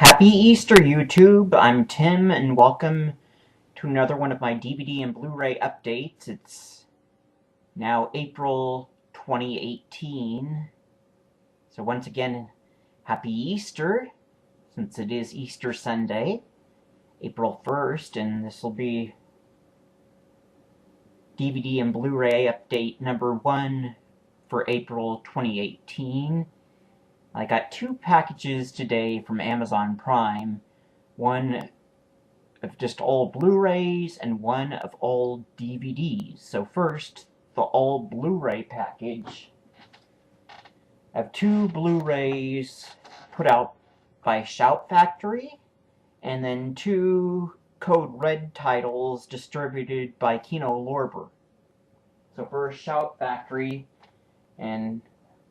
Happy Easter, YouTube! I'm Tim, and welcome to another one of my DVD and Blu-ray updates. It's now April 2018. So once again, Happy Easter, since it is Easter Sunday, April 1st, and this will be DVD and Blu-ray update number 1 for April 2018. I got 2 packages today from Amazon Prime. One of just old Blu-rays and one of old DVDs. So first, the old Blu-ray package. I have 2 Blu-rays put out by Shout Factory, and then 2 Code Red titles distributed by Kino Lorber. So first, Shout Factory, and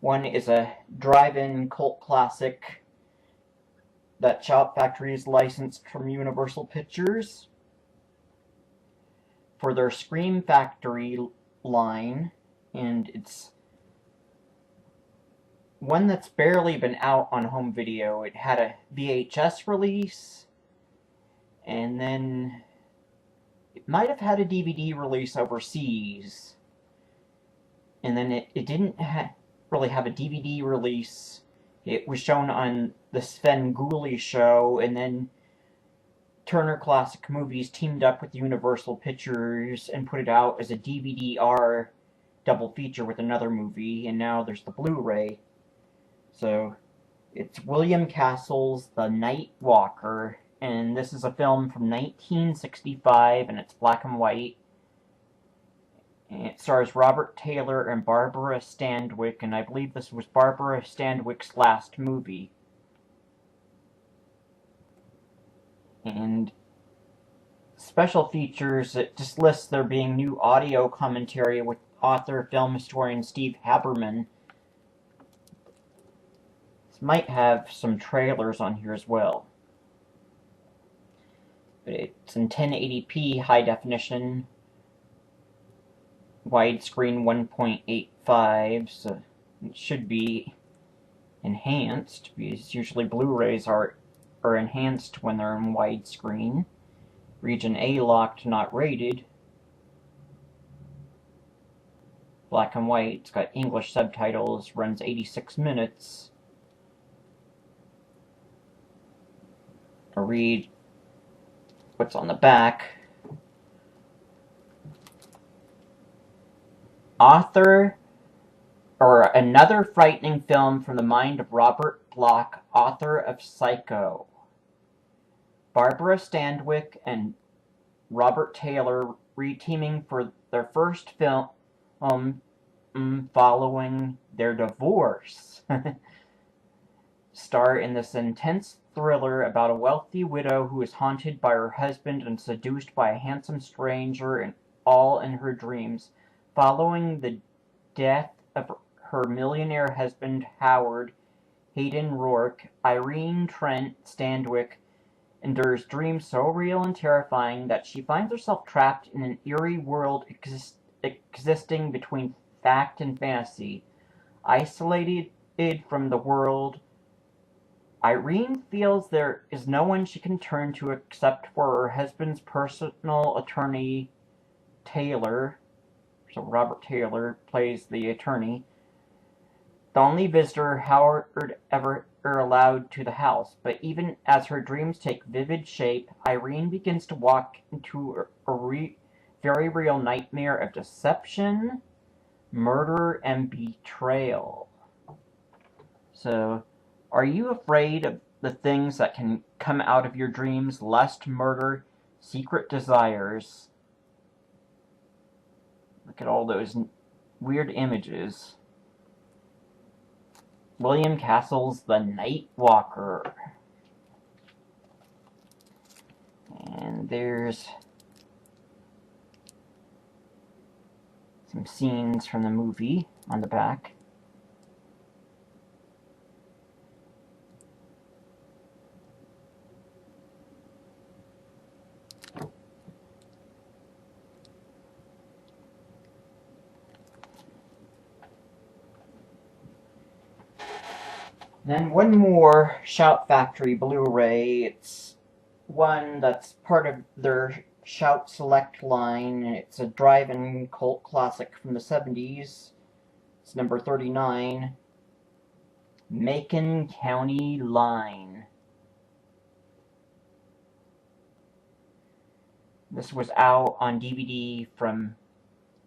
one is a drive-in cult classic that Shout Factory is licensed from Universal Pictures for their Scream Factory line, and it's one that's barely been out on home video. It had a VHS release, and then it might have had a DVD release overseas, and then it didn't really have a DVD release. It was shown on the Sven Gulli show, and then Turner Classic Movies teamed up with Universal Pictures and put it out as a DVD-R double feature with another movie, and now there's the Blu-ray. So it's William Castle's The Night Walker, and this is a film from 1965, and it's black and white. And it stars Robert Taylor and Barbara Stanwyck, and I believe this was Barbara Stanwyck's last movie. And special features, it just lists there being new audio commentary with author, film historian Steve Haberman. This might have some trailers on here as well. But it's in 1080p high definition, widescreen 1.85, so it should be enhanced, because usually Blu-rays are enhanced when they're in widescreen. Region A locked, not rated. Black and white, it's got English subtitles, runs 86 minutes. I'll read what's on the back. Another frightening film from the mind of Robert Bloch, author of Psycho. Barbara Stanwyck and Robert Taylor reteaming for their first film following their divorce. Star in this intense thriller about a wealthy widow who is haunted by her husband and seduced by a handsome stranger and all in her dreams. Following the death of her millionaire husband, Howard Hayden Rourke, Irene Trent Stanwyck endures dreams so real and terrifying that she finds herself trapped in an eerie world existing between fact and fantasy. Isolated from the world, Irene feels there is no one she can turn to except for her husband's personal attorney, Taylor. So Robert Taylor plays the attorney, the only visitor Howard ever allowed to the house. But even as her dreams take vivid shape, Irene begins to walk into a very real nightmare of deception, murder, and betrayal. So, are you afraid of the things that can come out of your dreams? Lust, murder, secret desires. Look at all those weird images. William Castle's The Night Walker. And there's some scenes from the movie on the back. Then one more Shout Factory Blu-ray. It's one that's part of their Shout Select line. It's a drive-in cult classic from the 70s. It's number 39. Macon County Line. This was out on DVD from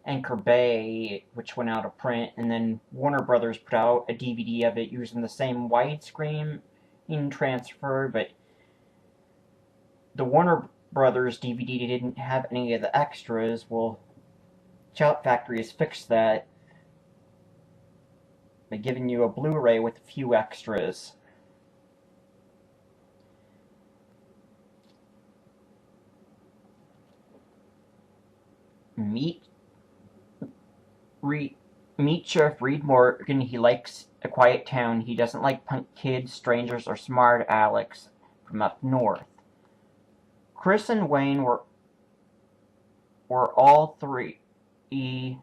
Anchor Bay, which went out of print, and then Warner Brothers put out a DVD of it using the same widescreen transfer, but the Warner Brothers DVD didn't have any of the extras. Well, Shout Factory has fixed that by giving you a Blu-ray with a few extras. Meet Sheriff Reed Morgan. He likes a quiet town. He doesn't like punk kids, strangers, or smart Alex from up north. Chris and Wayne were all three, meaning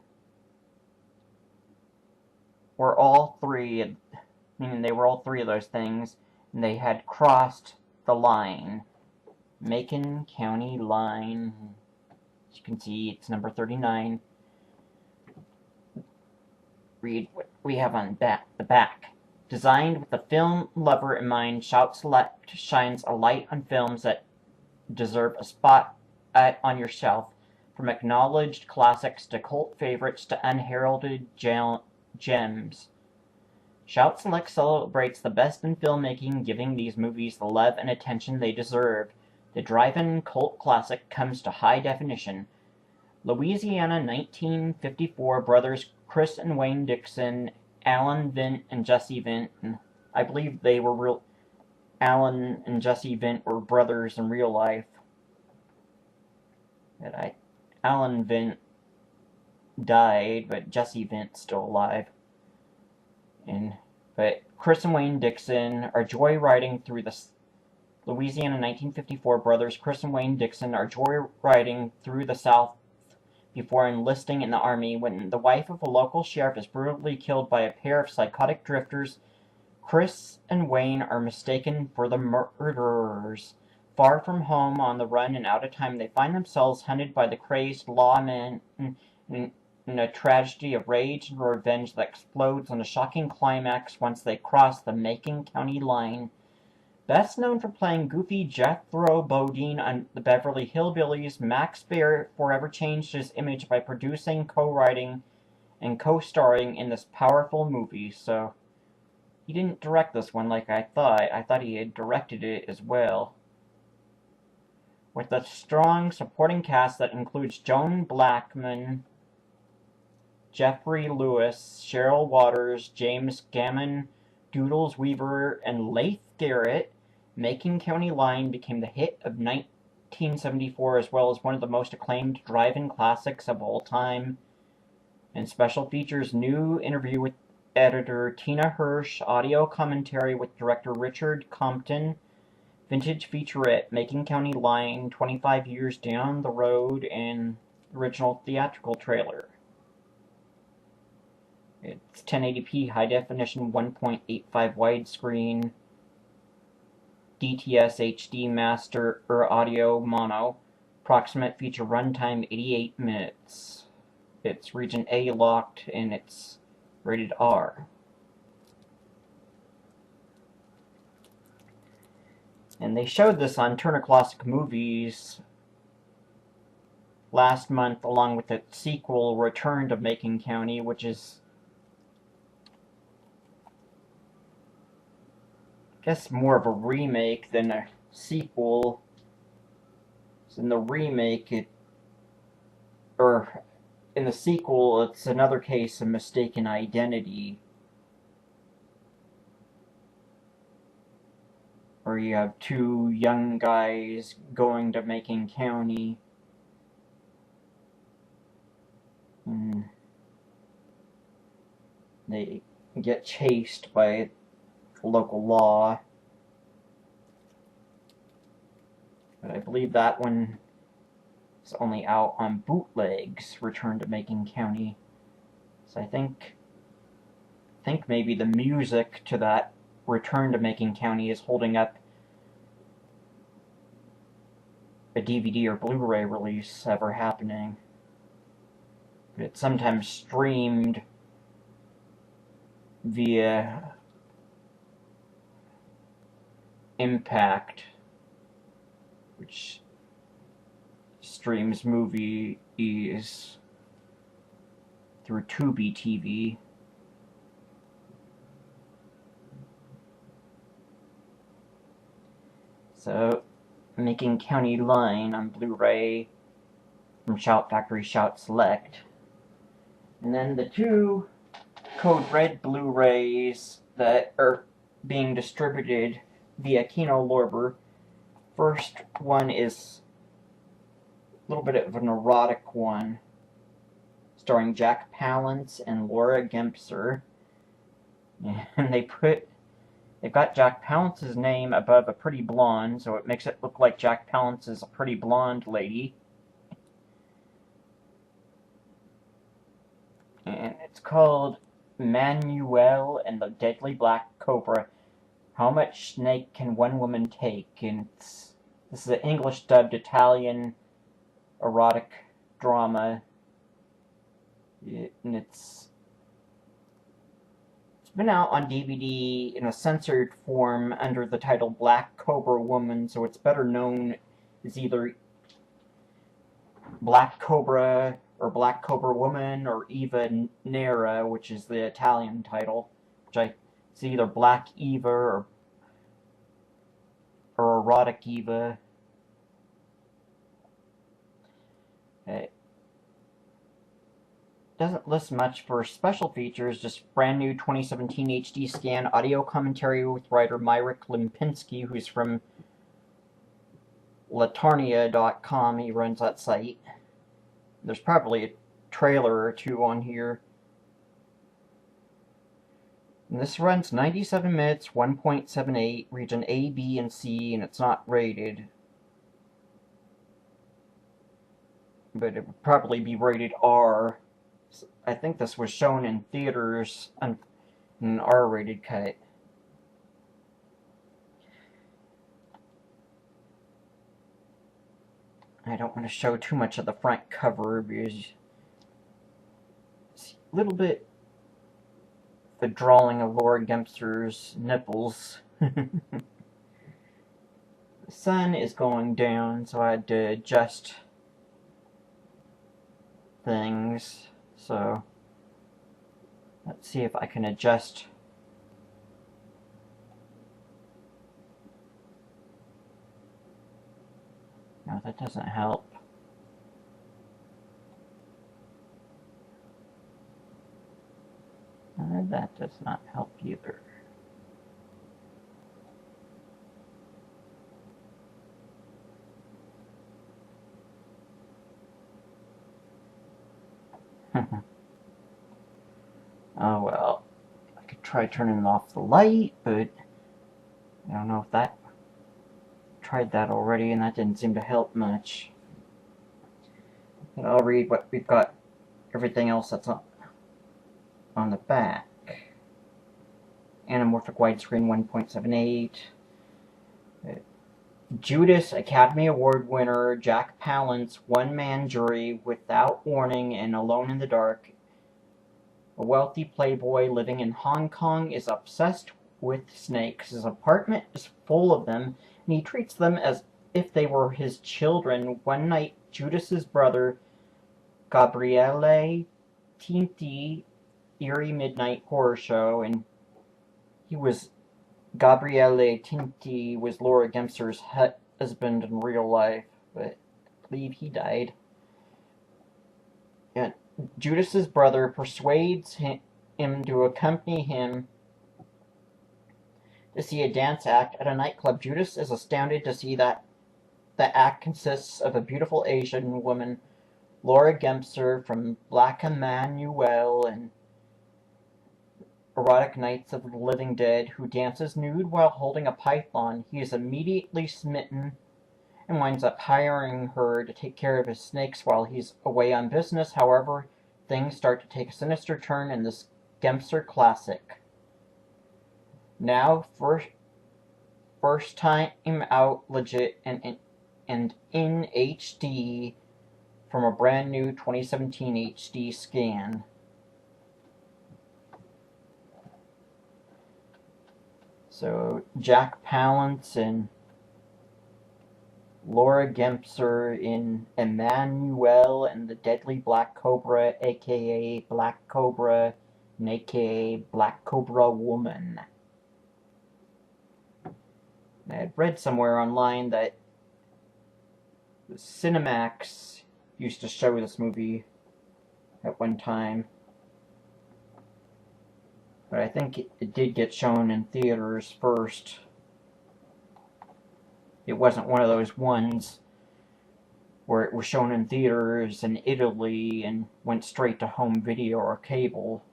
they were all three of those things, and they had crossed the line. Macon County Line. As you can see, it's number 39. Read what we have on the back. Designed with the film lover in mind, Shout Select shines a light on films that deserve a spot on your shelf, from acknowledged classics to cult favorites to unheralded gems. Shout Select celebrates the best in filmmaking, giving these movies the love and attention they deserve. The drive-in cult classic comes to high definition. Louisiana 1954 brothers Chris and Wayne Dixon, Alan Vint and Jesse Vint. I believe they were Alan and Jesse Vint were brothers in real life. Alan Vint died, but Jesse Vint's still alive. But Chris and Wayne Dixon are joyriding through the Louisiana 1954 brothers Chris and Wayne Dixon are joyriding through the South before enlisting in the Army. When the wife of a local sheriff is brutally killed by a pair of psychotic drifters, Chris and Wayne are mistaken for the murderers. Far from home, on the run and out of time, they find themselves hunted by the crazed lawmen in a tragedy of rage and revenge that explodes in a shocking climax once they cross the Macon County Line. Best known for playing goofy Jethro Bodine on the Beverly Hillbillies, Max Baer forever changed his image by producing, co-writing, and co-starring in this powerful movie. So, he didn't direct this one like I thought. I thought he had directed it as well. With a strong supporting cast that includes Joan Blackman, Jeffrey Lewis, Cheryl Waters, James Gammon, Doodles Weaver, and Leif Garrett, Macon County Line became the hit of 1974, as well as one of the most acclaimed drive-in classics of all time. And special features new interview with editor Tina Hirsch, audio commentary with director Richard Compton, vintage featurette Macon County Line 25 years down the road, and original theatrical trailer. It's 1080p high definition 1.85 widescreen DTS HD master or audio mono. Approximate feature runtime 88 minutes. It's region A locked and it's rated R. And they showed this on Turner Classic Movies last month, along with the sequel Return to Macon County, which is, I guess, more of a remake than a sequel. So in the remake, in the sequel, it's another case of mistaken identity, where you have two young guys going to Macon County, and they get chased by local law. But I believe that one is only out on bootlegs, Return to Macon County. So I think maybe the music to that return to Macon County is holding up a DVD or Blu-ray release ever happening. But it's sometimes streamed via Impact, which streams movies through Tubi TV. So, Macon County Line on Blu-ray from Shout Factory Shout Select. And then the two Code Red Blu-rays that are being distributed via Kino Lorber. First one is a little bit of an erotic one, starring Jack Palance and Laura Gempser. And they've got Jack Palance's name above a pretty blonde, so it makes it look like Jack Palance is a pretty blonde lady. And it's called Manuel and the Deadly Black Cobra. How Much Snake Can One Woman Take? And this is an English dubbed Italian erotic drama. And it's been out on DVD in a censored form under the title Black Cobra Woman, so it's better known as either Black Cobra or Black Cobra Woman or Eva Nera, which is the Italian title, it's either Black Eva or Erotic Eva. It doesn't list much for special features, just brand new 2017 HD scan, audio commentary with writer Myrick Lempinski, who's from Latarnia.com. He runs that site. There's probably a trailer or two on here. And this runs 97 minutes, 1.78, region A, B, and C, and it's not rated. But it would probably be rated R. I think this was shown in theaters in an R-rated cut. I don't want to show too much of the front cover because it's a little bit the drawing of Laura Gempser's nipples. The sun is going down, so I had to adjust things. So let's see if I can adjust. No, that doesn't help. That does not help either. Oh well, I could try turning off the light, but I don't know if that... tried that already and that didn't seem to help much. But I'll read what we've got, everything else that's on the back. Anamorphic widescreen 1.78. Judas Academy Award winner Jack Palance, one-man jury, Without Warning, and Alone in the Dark. A wealthy playboy living in Hong Kong is obsessed with snakes. His apartment is full of them, and he treats them as if they were his children. One night, Judas's brother, Gabriele Tinti, eerie midnight horror show, and Gabriele Tinti was Laura Gempser's husband in real life, but I believe he died. And Judas's brother persuades him to accompany him to see a dance act at a nightclub. Judas is astounded to see that the act consists of a beautiful Asian woman, Laura Gempser from Black Emmanuel and Erotic Nights of the Living Dead, who dances nude while holding a python. He is immediately smitten and winds up hiring her to take care of his snakes while he's away on business. However, things start to take a sinister turn in this Gempser classic. Now, first time out legit and in HD from a brand new 2017 HD scan. So Jack Palance and Laura Gempser in Emmanuel and the Deadly Black Cobra, aka Black Cobra, and aka Black Cobra Woman. I had read somewhere online that Cinemax used to show this movie at one time, but I think it did get shown in theaters first. It wasn't one of those ones where it was shown in theaters in Italy and went straight to home video or cable.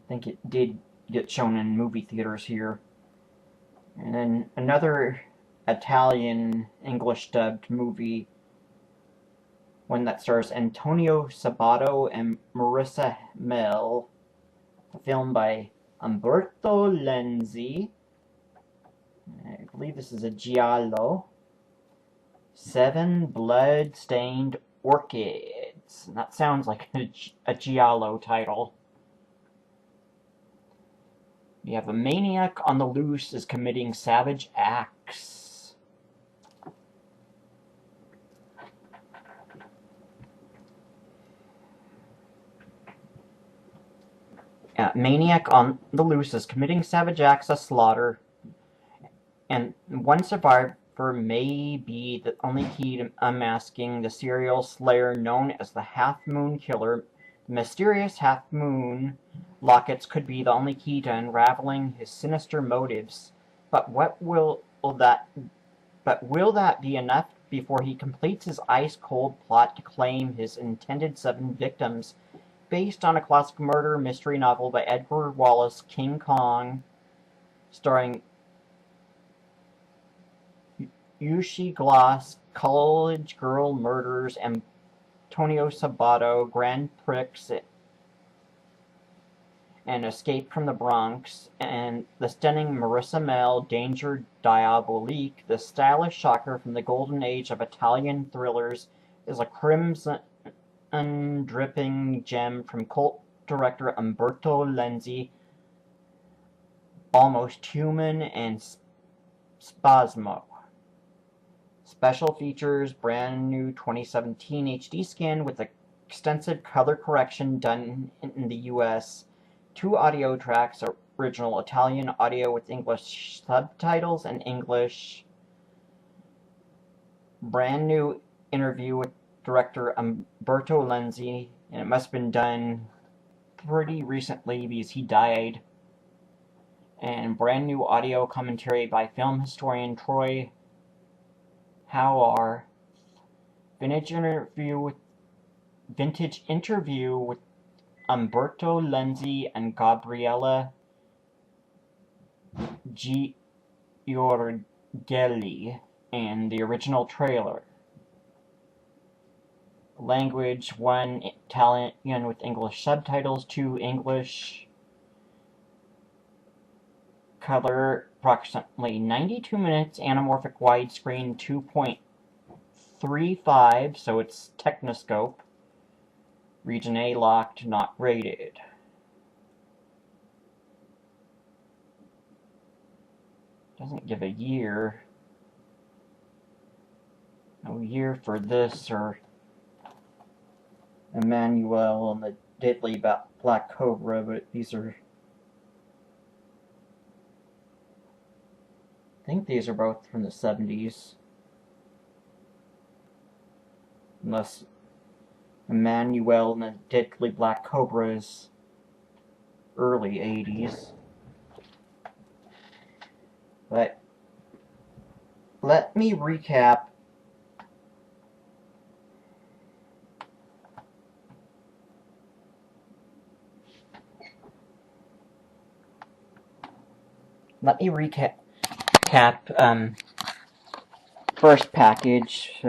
I think it did get shown in movie theaters here. And then another Italian English dubbed movie, one that stars Antonio Sabato and Marissa Mel, a film by Umberto Lenzi. I believe this is a giallo. 7 Blood-Stained Orchids. And that sounds like a giallo title. We have a maniac on the loose is committing savage acts. Maniac on the loose is committing savage acts of slaughter, and one survivor may be the only key to unmasking the serial slayer known as the Half Moon Killer. The mysterious Half Moon lockets could be the only key to unraveling his sinister motives. But will that be enough before he completes his ice-cold plot to claim his intended 7 victims? Based on a classic murder mystery novel by Edgar Wallace, King Kong, starring Yushi Gloss, College Girl Murders, Antonio Sabato, Grand Prix, and Escape from the Bronx, and the stunning Marissa Mel, Danger Diabolique. The stylish shocker from the golden age of Italian thrillers is a crimson-dripping gem from cult director Umberto Lenzi, Almost Human and Spasmo. Special features, brand new 2017 HD scan with extensive color correction done in the US. 2 audio tracks, original Italian audio with English subtitles and English. Brand new interview with director Umberto Lenzi, and it must have been done pretty recently because he died. And brand new audio commentary by film historian Troy Howar. Vintage interview with Umberto Lenzi and Gabriella Giorgelli, and the original trailer. Language: 1 Italian with English subtitles, 2 English. Color approximately 92 minutes, anamorphic widescreen 2.35, so it's Technoscope. Region A locked, not rated. Doesn't give a year. No year for this or Emmanuel and the Deadly Black Cobra, but these are... I think these are both from the 70s. Unless Emmanuel and the Deadly Black Cobra is early 80s. But let me recap first package,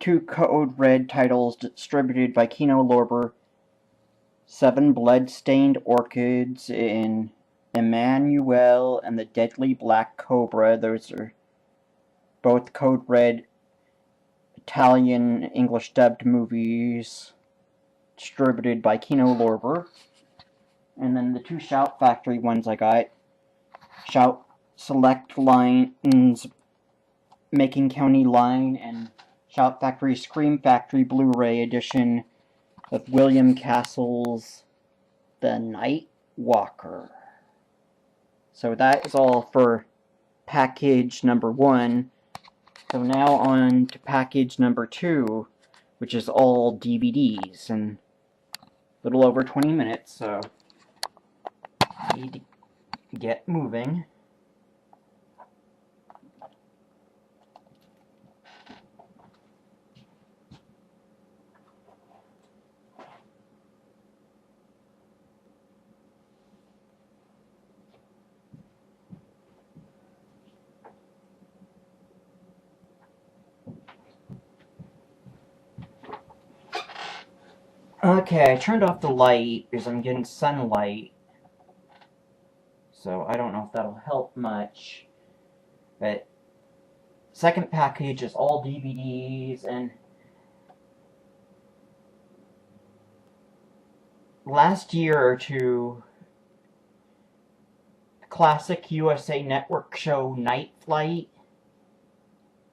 2 code red titles distributed by Kino Lorber, 7 Blood-Stained Orchids in Emmanuel and the Deadly Black Cobra. Those are both Code Red Italian English dubbed movies distributed by Kino Lorber. And then the two Shout Factory ones I got. Shout Select Lines Making County Line and Shout Factory Scream Factory Blu-ray edition of William Castle's The Night Walker. So that is all for package number 1. So now on to package number 2, which is all DVDs, and a little over 20 minutes, so I need to get moving. Okay, I turned off the light because I'm getting sunlight, so I don't know if that'll help much, but second package is all DVDs, and last year or two, classic USA Network show Night Flight,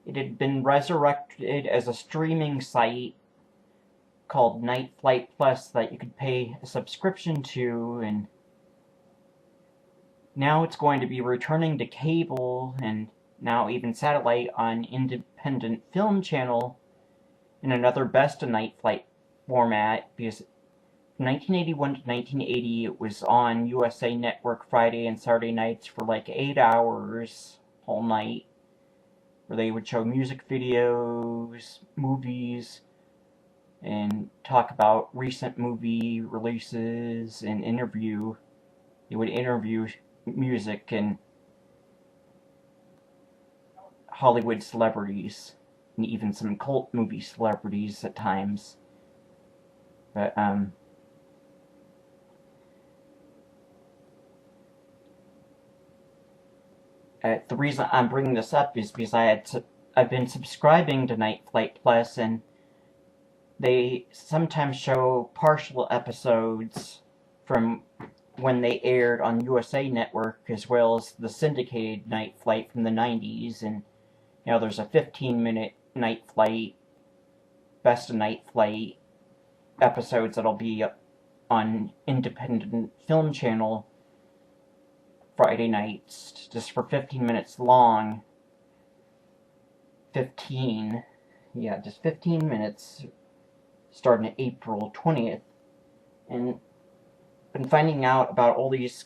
it had been resurrected as a streaming site called Night Flight Plus that you could pay a subscription to, and now it's going to be returning to cable and now even satellite on Independent Film Channel in another Best of Night Flight format, because from 1981 to 1980 it was on USA Network Friday and Saturday nights for like 8 hours all night, where they would show music videos, movies, and talk about recent movie releases and interview. They would interview music and Hollywood celebrities, and even some cult movie celebrities at times. But, the reason I'm bringing this up is because I've been subscribing to Night Flight Plus, and they sometimes show partial episodes from when they aired on USA Network, as well as the syndicated Night Flight from the 90s, and there's a 15-minute Night Flight, Best of Night Flight episodes that'll be on Independent Film Channel Friday nights, just for 15 minutes long. 15 minutes, starting April 20th, and been finding out about all these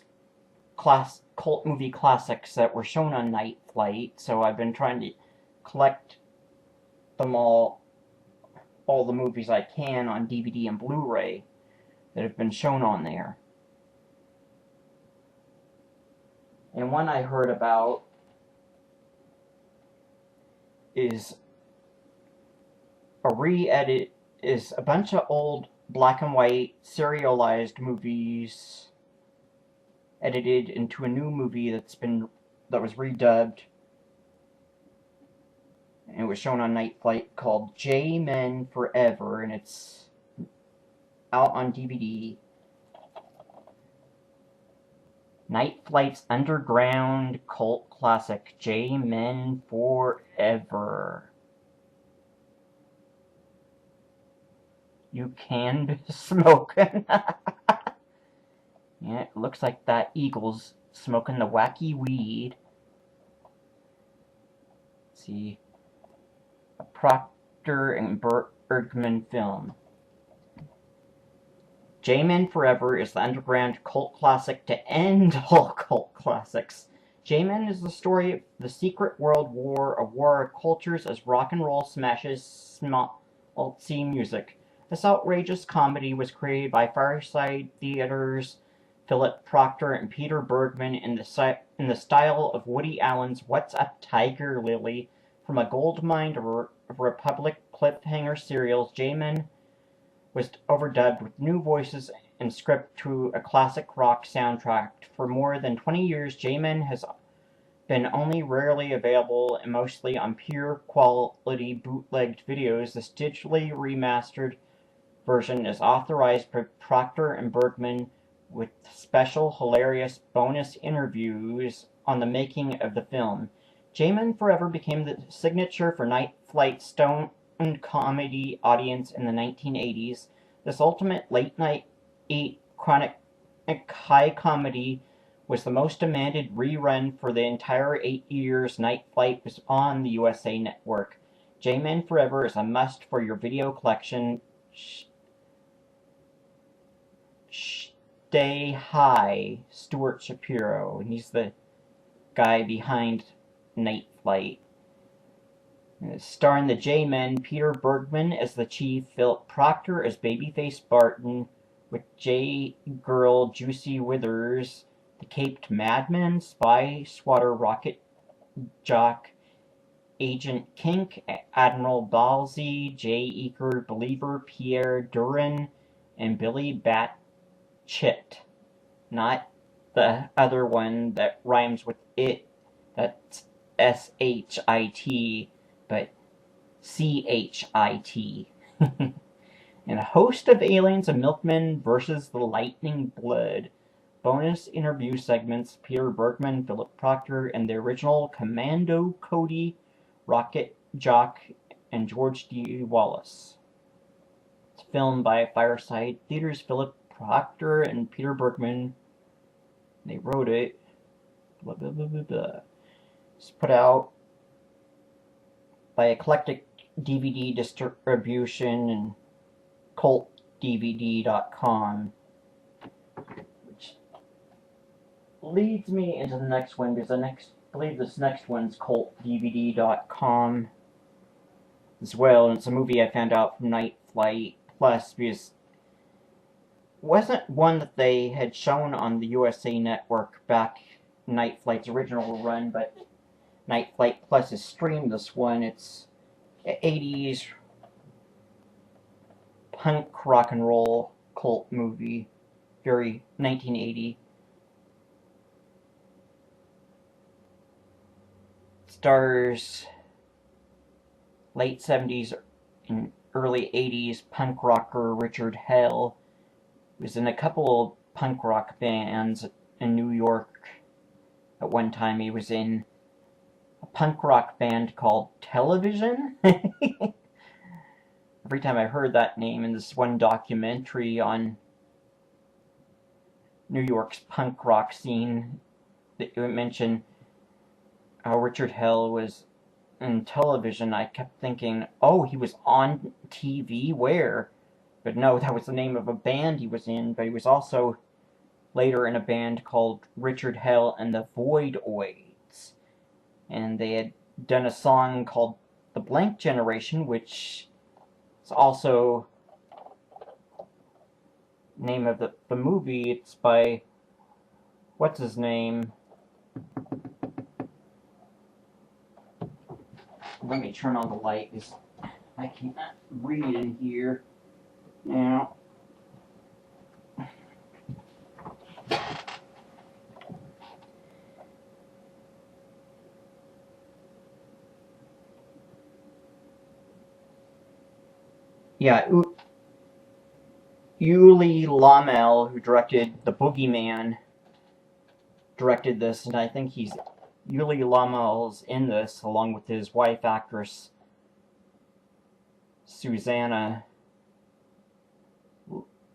cult movie classics that were shown on Night Flight, so I've been trying to collect them all the movies I can on DVD and Blu-ray that have been shown on there. And one I heard about is a re-edit, is a bunch of old black and white serialized movies edited into a new movie that was redubbed, and it was shown on Night Flight, called J-Men Forever, and it's out on DVD. Night Flight's underground cult classic, J-Men Forever. You can be smoking. Yeah, it looks like that eagle's smoking the wacky weed. Let's see. A Procter and Bergman film. J-Men Forever is the underground cult classic to end all cult classics. J-Men is the story of the secret world war, a war of cultures as rock and roll smashes small alt-C music. This outrageous comedy was created by Fireside Theatre's Philip Procter and Peter Bergman in the style of Woody Allen's What's Up, Tiger Lily? From a goldmine of Republic cliffhanger serials, J-Men was overdubbed with new voices and script to a classic rock soundtrack. For more than 20 years, J-Men has been only rarely available and mostly on pure quality bootlegged videos. This digitally remastered version is authorized by Procter and Bergman with special hilarious bonus interviews on the making of the film. J-Men Forever became the signature for Night Flight's stoned comedy audience in the 1980s. This ultimate late-night chronic high comedy was the most demanded rerun for the entire 8 years Night Flight was on the USA Network. J-Men Forever is a must for your video collection. Stay High, Stuart Shapiro, and he's the guy behind Night Flight. Starring the J-Men, Peter Bergman as the Chief, Philip Proctor as Babyface Barton, with J-Girl Juicy Withers, the Caped Madman, Spy Swatter Rocket Jock, Agent Kink, Admiral Balsey, J. Eager Believer, Pierre Duran, and Billy Batchit. Not the other one that rhymes with it, that's S-H-I-T, but C-H-I-T. And a host of aliens and milkmen versus the lightning blood. Bonus interview segments, Peter Bergman, Philip Proctor, and the original Commando Cody, Rocket Jock, and George D. Wallace. It's filmed by Fireside Theaters, Philip Proctor and Peter Bergman. They wrote it. Blah, blah, blah, blah, blah. It's put out by Eclectic DVD Distribution and CultDVD.com. Which leads me into the next one, because I believe this next one's CultDVD.com as well, and it's a movie I found out from Night Flight Plus, because it wasn't one that they had shown on the USA Network back in Night Flight's original run, but Night Flight Plus has streamed this one. It's 80s punk rock and roll cult movie, very 1980. Stars late 70s and early 80s punk rocker Richard Hell. He was in a couple of punk rock bands in New York. At one time he was in a punk rock band called Television. Every time I heard that name in this one documentary on New York's punk rock scene, that it mentioned how Richard Hell was in Television, I kept thinking, oh, he was on TV? Where? But no, that was the name of a band he was in, but he was also later in a band called Richard Hell and the Voidoids. And they had done a song called The Blank Generation, which is also the name of the movie. It's by, what's his name? Let me turn on the light, because I can't read in here now. Yeah, Uli Lamel, who directed The Boogeyman, directed this, and I think Uli Lamel's in this, along with his wife, actress Susanna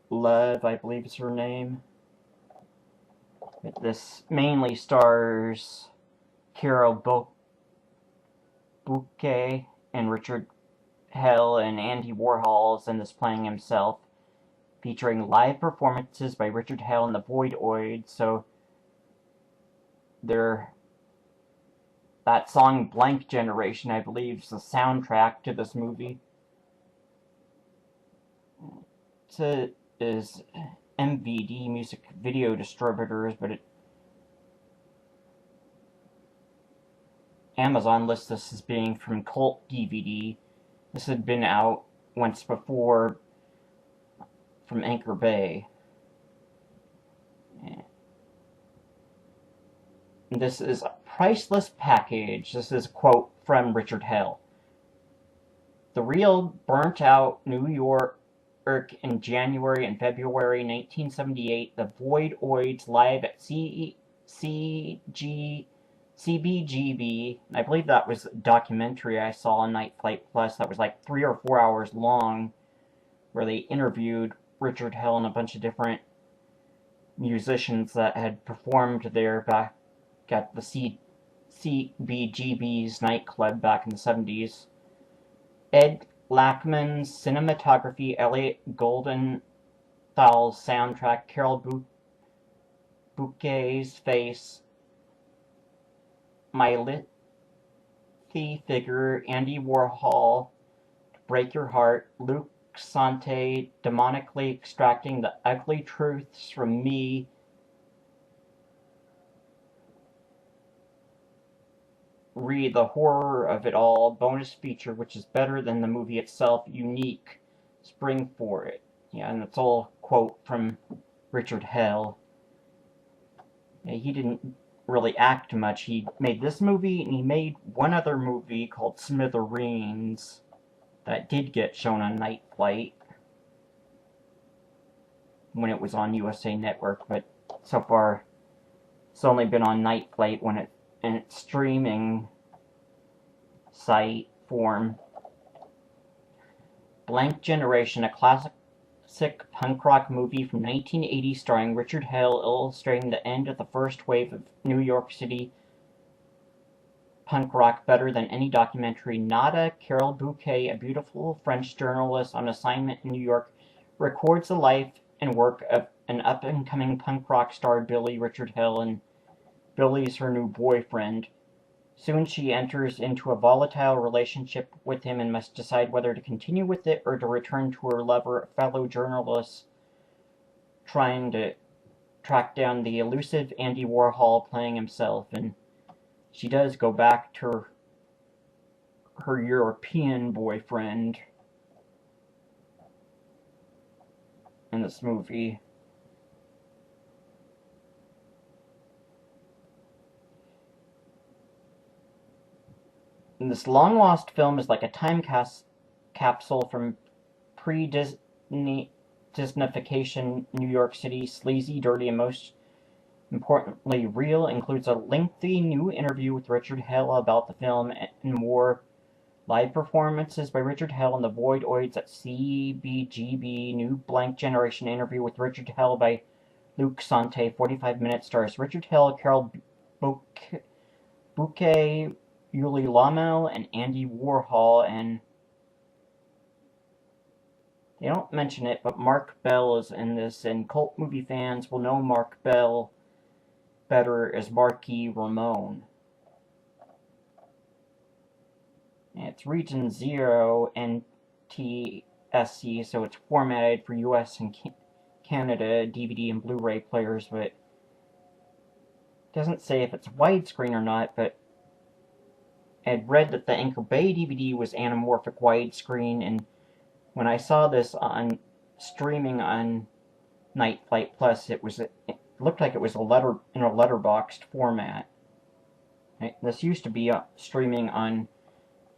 Love, I believe is her name. This mainly stars Carol Bouquet and Richard Hell, and Andy Warhol is in this playing himself, featuring live performances by Richard Hell and the Voidoids. So that song Blank Generation, I believe, is the soundtrack to this movie. It is MVD, Music Video Distributors, but Amazon lists this as being from Cult DVD. This had been out once before from Anchor Bay. This is a priceless package. This is a quote from Richard Hell. The real burnt-out New York in January and February 1978, the Voidoids live at CBGB. I believe that was a documentary I saw on Night Flight Plus that was like 3 or 4 hours long, where they interviewed Richard Hell and a bunch of different musicians that had performed there back at the CBGB's nightclub back in the 70s. Ed Lachman's cinematography, Elliot Goldenthal's soundtrack, Carol Bouquet's face, my lithy figure, Andy Warhol, Break Your Heart, Luke Sante demonically extracting the ugly truths from me, read the horror of it all, bonus feature which is better than the movie itself, unique, spring for it. Yeah, and it's all quote from Richard Hell. Yeah, he didn't really act much. He made this movie and he made one other movie called Smithereens that did get shown on Night Flight when it was on USA Network, but so far it's only been on Night Flight when in its streaming site form. Blank Generation, a classic punk rock movie from 1980 starring Richard Hell, illustrating the end of the first wave of New York City punk rock better than any documentary. Nada, Carol Bouquet, a beautiful French journalist on assignment in New York, records the life and work of an up-and-coming punk rock star, Billy Richard Hell, and Billy's her new boyfriend. Soon she enters into a volatile relationship with him and must decide whether to continue with it or to return to her lover, a fellow journalist trying to track down the elusive Andy Warhol playing himself, and she does go back to her European boyfriend in this movie. And this long-lost film is like a time capsule from pre-Disneyfication New York City, sleazy, dirty, and most importantly real. Includes a lengthy new interview with Richard Hell about the film and more. Live performances by Richard Hell and the Voidoids at CBGB. New Blank Generation interview with Richard Hell by Luke Sante. 45 minutes. Stars Richard Hell, Carol Bouquet, Yuli Lamel, and Andy Warhol, and they don't mention it, but Mark Bell is in this, and cult movie fans will know Mark Bell better as Marky Ramone. And it's Region 0 NTSC, so it's formatted for US and Canada DVD and Blu-ray players, but it doesn't say if it's widescreen or not, but I had read that the Anchor Bay DVD was anamorphic widescreen, and when I saw this on streaming on Night Flight Plus, it looked like it was in a letterboxed format. This used to be streaming on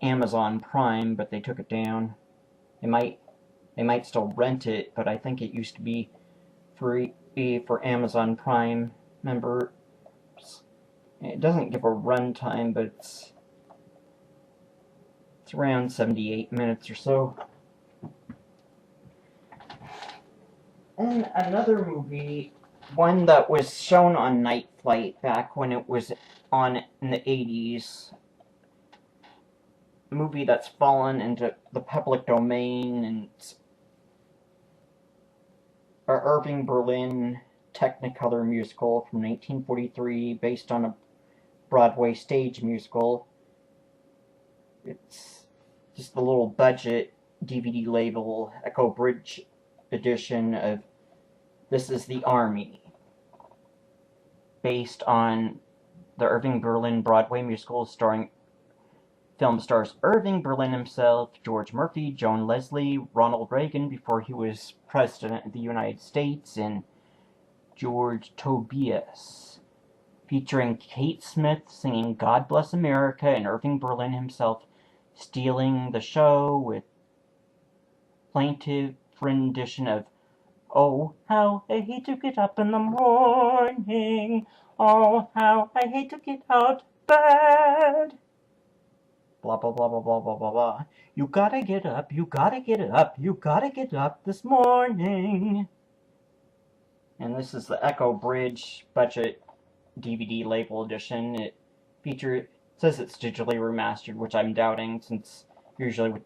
Amazon Prime, but they took it down. They might still rent it, but I think it used to be free for Amazon Prime members. It doesn't give a runtime, but it's around 78 minutes or so. And another movie, one that was shown on Night Flight back when it was on in the 80s. A movie that's fallen into the public domain, and it's an Irving Berlin Technicolor musical from 1943 based on a Broadway stage musical. It's just a little budget DVD label, Echo Bridge edition of This Is the Army, based on the Irving Berlin Broadway musical starring film stars Irving Berlin himself, George Murphy, Joan Leslie, Ronald Reagan before he was President of the United States, and George Tobias. featuring Kate Smith singing God Bless America and Irving Berlin himself stealing the show with plaintive rendition of "Oh, how I hate to get up in the morning. Oh, how I hate to get out of bed." Blah, blah, blah, blah, blah, blah, blah, blah. You gotta get up, you gotta get up, you gotta get up this morning. And this is the Echo Bridge budget DVD label edition. It says it's digitally remastered, which I'm doubting, since usually with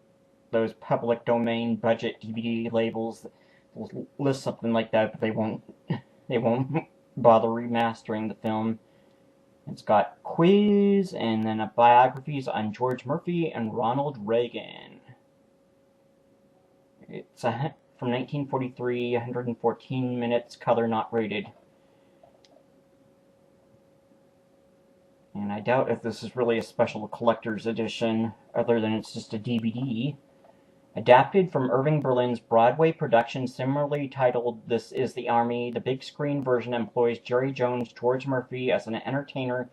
those public domain budget DVD labels, they'll list something like that, but they won't bother remastering the film. It's got quiz and then a biographies on George Murphy and Ronald Reagan. It's from 1943, 114 minutes, color not rated. And I doubt if this is really a special collector's edition, other than it's just a DVD. Adapted from Irving Berlin's Broadway production similarly titled This Is the Army, the big screen version employs Jerry Jones' George Murphy as an entertainer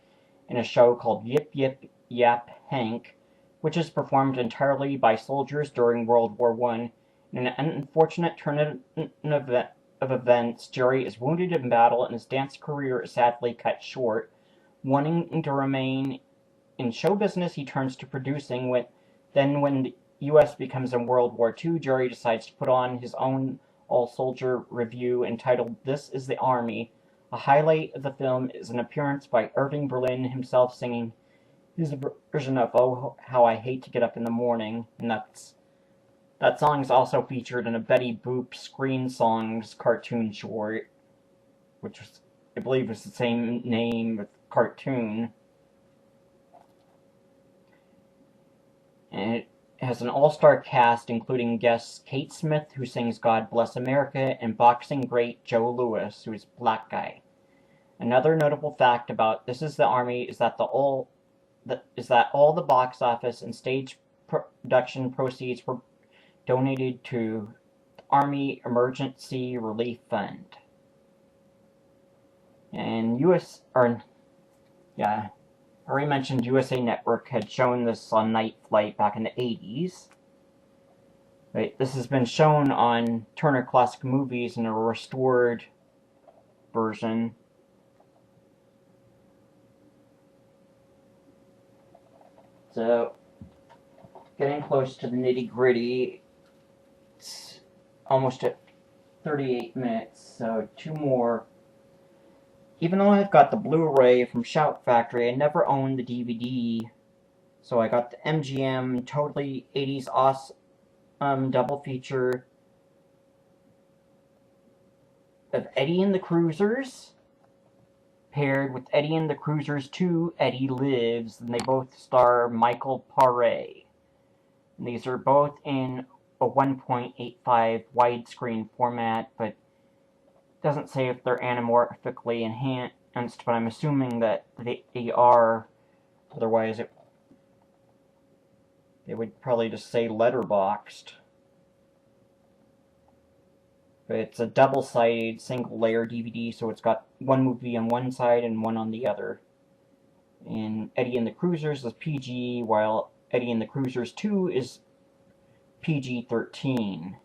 in a show called Yip Yip Yap Hank, which is performed entirely by soldiers during World War I. In an unfortunate turn of events, Jerry is wounded in battle and his dance career is sadly cut short. Wanting to remain in show business, he turns to producing. When the U.S. becomes in World War II, Jerry decides to put on his own all-soldier revue entitled This Is the Army. A highlight of the film is an appearance by Irving Berlin himself singing his version of Oh, How I Hate to Get Up in the Morning, and that song is also featured in a Betty Boop Screen Songs cartoon short, which was, I believe, was the same name with cartoon. And it has an all-star cast including guests Kate Smith, who sings God Bless America, and boxing great Joe Louis, who is a black guy. Another notable fact about This Is the Army is that all the box office and stage production proceeds were donated to the Army Emergency Relief Fund. And I already mentioned USA Network had shown this on Night Flight back in the 80s. Right, this has been shown on Turner Classic Movies in a restored version. So, getting close to the nitty-gritty. It's almost at 38 minutes, so 2 more. Even though I've got the Blu-ray from Shout Factory, I never owned the DVD, so I got the MGM Totally 80s Awesome double feature of Eddie and the Cruisers, paired with Eddie and the Cruisers 2, Eddie Lives, and they both star Michael Paré. And these are both in a 1.85 widescreen format, but doesn't say if they're anamorphically enhanced, but I'm assuming that they are. Otherwise, they would probably just say letterboxed. But it's a double-sided, single-layer DVD, so it's got one movie on one side and one on the other. And Eddie and the Cruisers is PG, while Eddie and the Cruisers 2 is PG-13.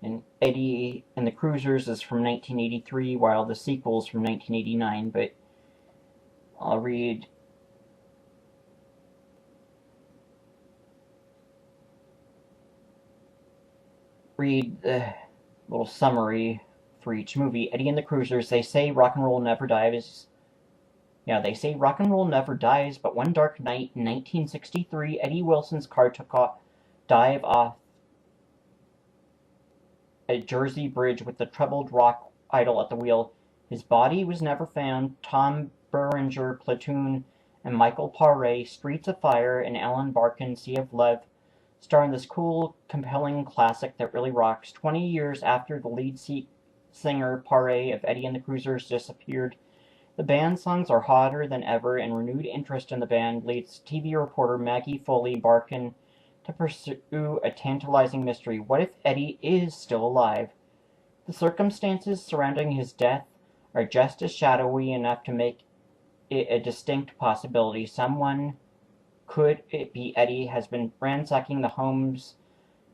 And Eddie and the Cruisers is from 1983, while the sequel is from 1989, but I'll read the little summary for each movie. Eddie and the Cruisers, they say rock and roll never dies. Yeah, they say rock and roll never dies, but one dark night in 1963, Eddie Wilson's car took a dive off a Jersey bridge with the troubled rock idol at the wheel. His body was never found. Tom Berenger, Platoon, and Michael Paré, Streets of Fire, and Alan Barkin, Sea of Love, star in this cool, compelling classic that really rocks. 20 years after the lead singer Paré of Eddie and the Cruisers disappeared, the band's songs are hotter than ever, and renewed interest in the band leads TV reporter Maggie Foley Barkin to pursue a tantalizing mystery. What if Eddie is still alive? The circumstances surrounding his death are just as shadowy enough to make it a distinct possibility. Someone, could it be Eddie, has been ransacking the homes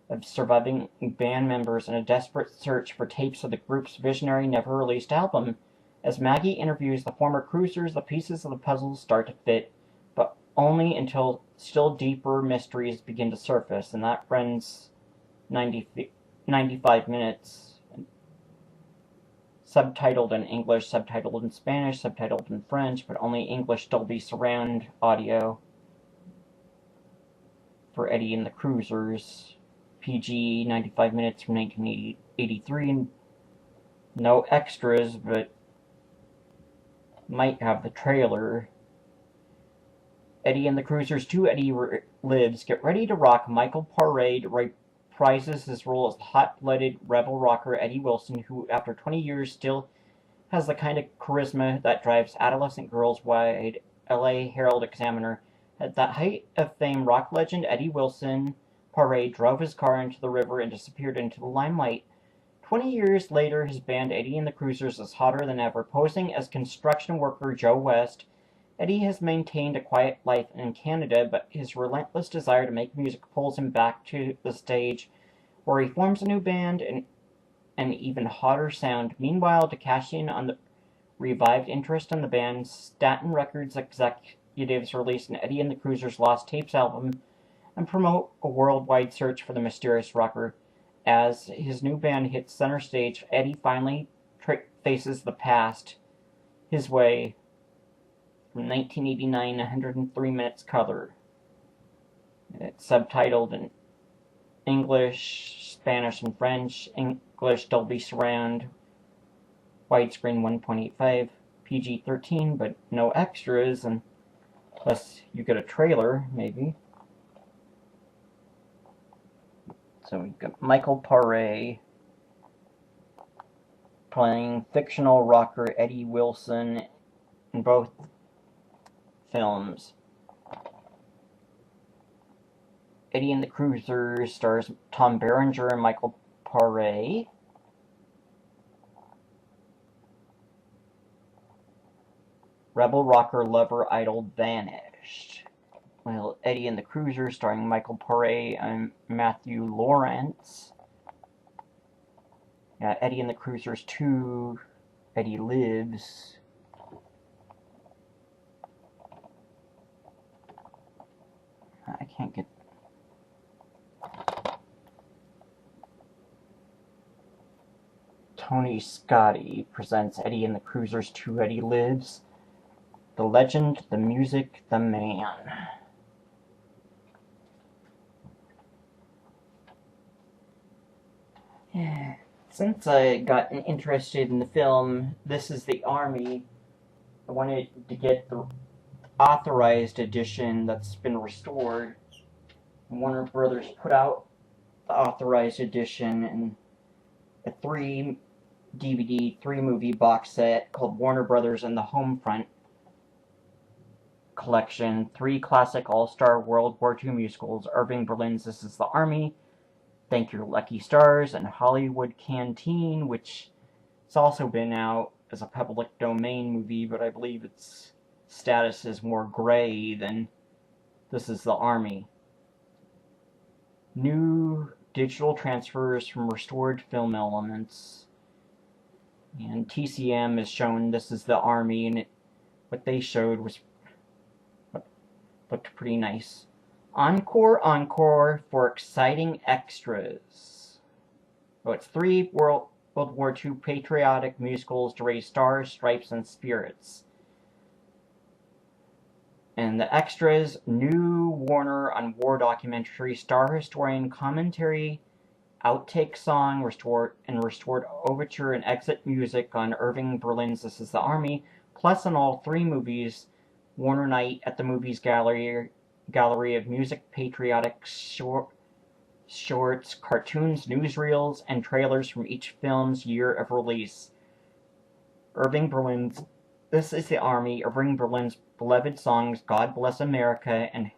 of surviving band members in a desperate search for tapes of the group's visionary, never-released album. As Maggie interviews the former cruisers, the pieces of the puzzle start to fit, but only until still deeper mysteries begin to surface, and that runs 95 minutes. Subtitled in English, subtitled in Spanish, subtitled in French, but only English Dolby Surround audio for Eddie and the Cruisers. PG, 95 minutes from 1983, and no extras, but might have the trailer. Eddie and the Cruisers 2, Eddie Lives. Get ready to rock. Michael Paré reprises his role as the hot-blooded rebel rocker Eddie Wilson, who after 20 years still has the kind of charisma that drives adolescent girls wide. LA Herald Examiner. At the height of fame, rock legend Eddie Wilson Paré drove his car into the river and disappeared into the limelight. 20 years later, his band Eddie and the Cruisers is hotter than ever. Posing as construction worker Joe West, Eddie has maintained a quiet life in Canada, but his relentless desire to make music pulls him back to the stage, where he forms a new band and an even hotter sound. Meanwhile, to cash in on the revived interest in the band, Staten Records executives released an Eddie and the Cruisers Lost Tapes album and promote a worldwide search for the mysterious rocker. As his new band hits center stage, Eddie finally faces the past his way. From 1989, 103 minutes color. It's subtitled in English, Spanish, and French. English Dolby Surround, widescreen 1.85, PG-13, but no extras unless you get a trailer, maybe. So we've got Michael Paré playing fictional rocker Eddie Wilson in both films. Eddie and the Cruisers stars Tom Berenger and Michael Paré. Rebel rocker lover idol vanished. Well, Eddie and the Cruisers starring Michael Paré and Matthew Lawrence. Eddie and the Cruisers 2, Eddie Lives. I can't get... Tony Scotti presents Eddie and the Cruisers 2, Eddie Lives. The legend, the music, the man. Yeah. Since I got interested in the film This Is the Army, I wanted to get the authorized edition that's been restored. Warner Brothers put out the authorized edition in a 3-DVD, 3-movie box set called Warner Brothers and the Homefront Collection. 3 classic all-star World War II musicals: Irving Berlin's This Is the Army, Thank Your Lucky Stars, and Hollywood Canteen, which has also been out as a public domain movie, but I believe its status is more gray than This Is the Army. New digital transfers from restored film elements. And TCM has shown This Is the Army, and what they showed looked pretty nice. Encore for exciting extras. So it's 3 World War II patriotic musicals to raise stars, stripes, and spirits. And the extras: new Warner on War documentary, star historian commentary, outtake song, restored overture and exit music on Irving Berlin's This Is the Army, plus in all 3 movies, Warner Night at the Movies Gallery of music, patriotic shorts, cartoons, newsreels, and trailers from each film's year of release. Irving Berlin's This Is the Army, Irving Berlin's beloved songs God Bless America and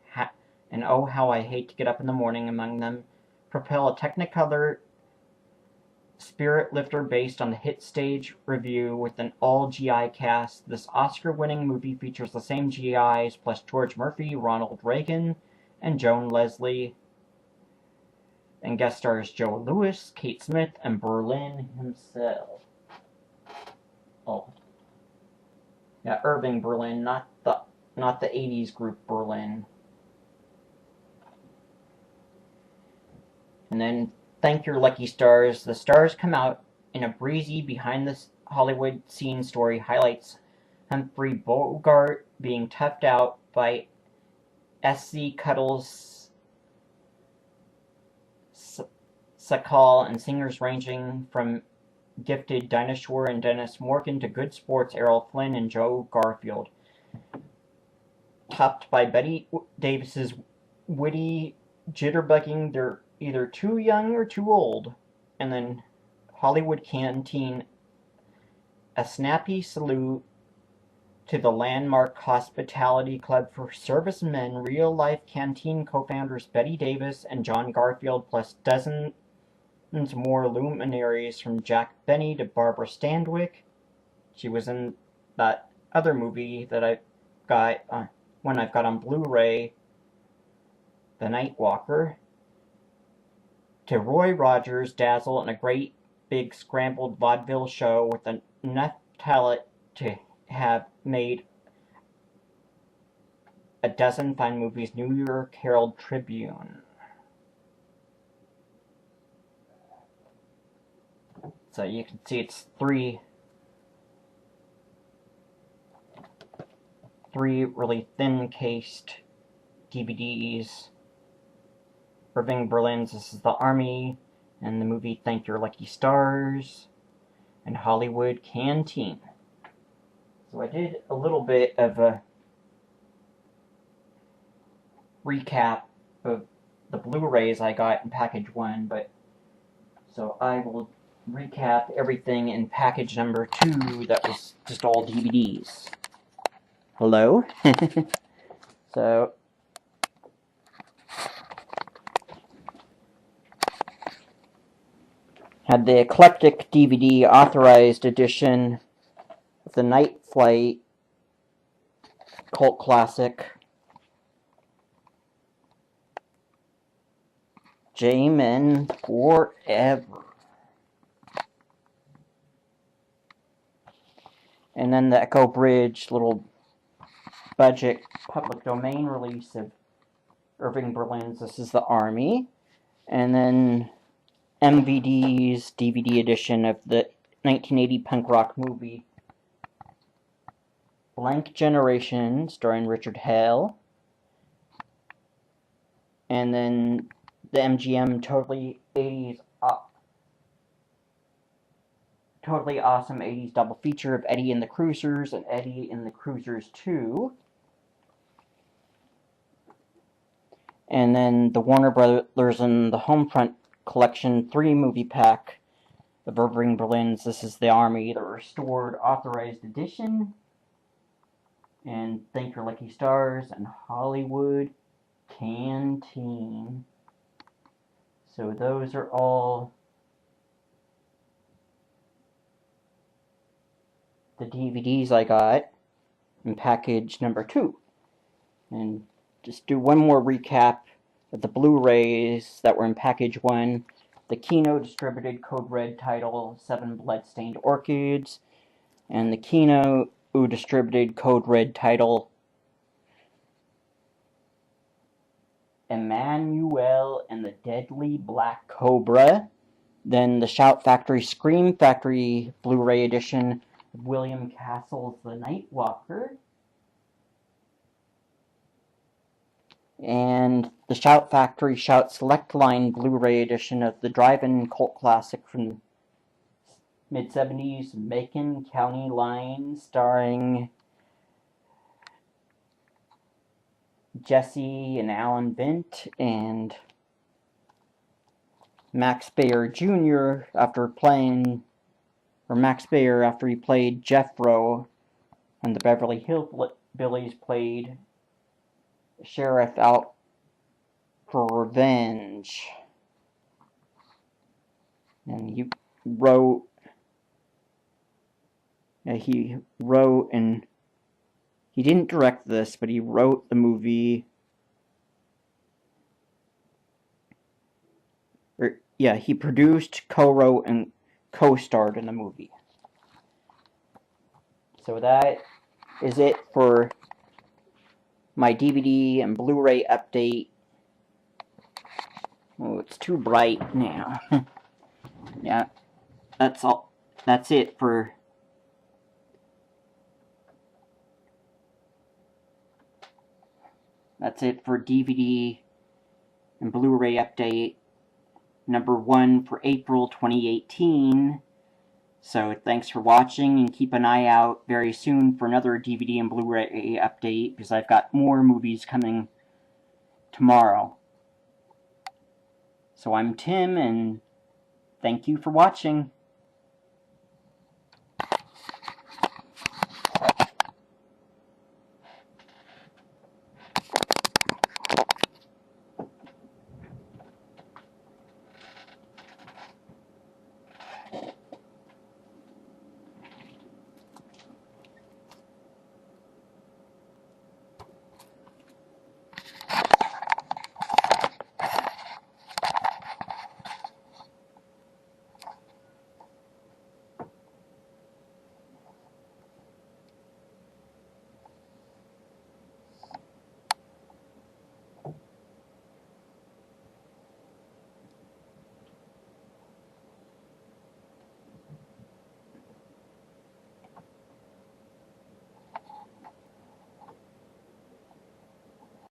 Oh How I Hate to Get Up in the Morning among them, propel a Technicolor spirit lifter based on the hit stage review with an all-GI cast. This Oscar-winning movie features the same GIs plus George Murphy, Ronald Reagan, and Joan Leslie, and guest stars Joe Lewis, Kate Smith, and Berlin himself. Oh, yeah, Irving Berlin, not the 80s group Berlin. And then Thank Your Lucky Stars. The stars come out in a breezy behind the Hollywood scene story highlights Humphrey Bogart being toughed out by S.C. Cuddles Sakal and singers ranging from gifted Dinah Shore and Dennis Morgan to good sports Errol Flynn and Joe Garfield. Topped by Betty Davis's witty jitterbugging, they're either too young or too old. And then Hollywood Canteen, a snappy salute to the landmark hospitality club for servicemen, real-life Canteen co-founders Betty Davis and John Garfield, plus dozens more luminaries from Jack Benny to Barbara Stanwyck. She was in that other movie that I got when I've got on Blu-ray, The Night Walker. To Roy Rogers, Dazzle, and a great big scrambled vaudeville show with enough talent to have made a dozen fine movies. New York Herald Tribune. So you can see it's three really thin-cased DVDs. Irving Berlin's This Is the Army, and the movie Thank Your Lucky Stars, and Hollywood Canteen. So I did a little bit of a recap of the Blu-rays I got in package 1, but so I will recap everything in package number 2 that was just all DVDs. Hello? So had the eclectic DVD authorized edition of the Night Flight cult classic, J-Men Forever. And then the Echo Bridge little budget public domain release of Irving Berlin's This Is the Army. And then MVD's DVD edition of the 1980 punk rock movie Blank Generation, starring Richard Hale. And then the MGM Totally Awesome 80s double feature of Eddie and the Cruisers and Eddie and the Cruisers 2. And then the Warner Brothers and the Homefront Collection 3 movie pack of Irving Berlin's This Is the Army, the restored authorized edition, and Thank Your Lucky Stars, and Hollywood Canteen. So those are all the DVDs I got in package number 2. And just do one more recap of the Blu-rays that were in package 1. The Kino distributed Code Red title 7 Bloodstained Orchids, and the Kino distributed Code Red title Emmanuel and the Deadly Black Cobra. Then the Shout Factory Scream Factory Blu-ray edition of William Castle's The Night Walker. And the Shout Factory Shout Select Line Blu-ray edition of the drive-in cult classic from mid-70s, Macon County Line, starring Jesse and Alan Bent and Max Baer Jr. after he played Jeffro and the Beverly Hillbillies played Sheriff Out for Revenge. And wrote. He wrote and he didn't direct this, but he wrote the movie. He produced, co-wrote, and co-starred in the movie. So that is it for my DVD and Blu-ray update. Oh, it's too bright now. Yeah, that's all. That's it for DVD and Blu-ray update number 1 for April 2018. So thanks for watching, and keep an eye out very soon for another DVD and Blu-ray update, because I've got more movies coming tomorrow. So I'm Tim, and thank you for watching.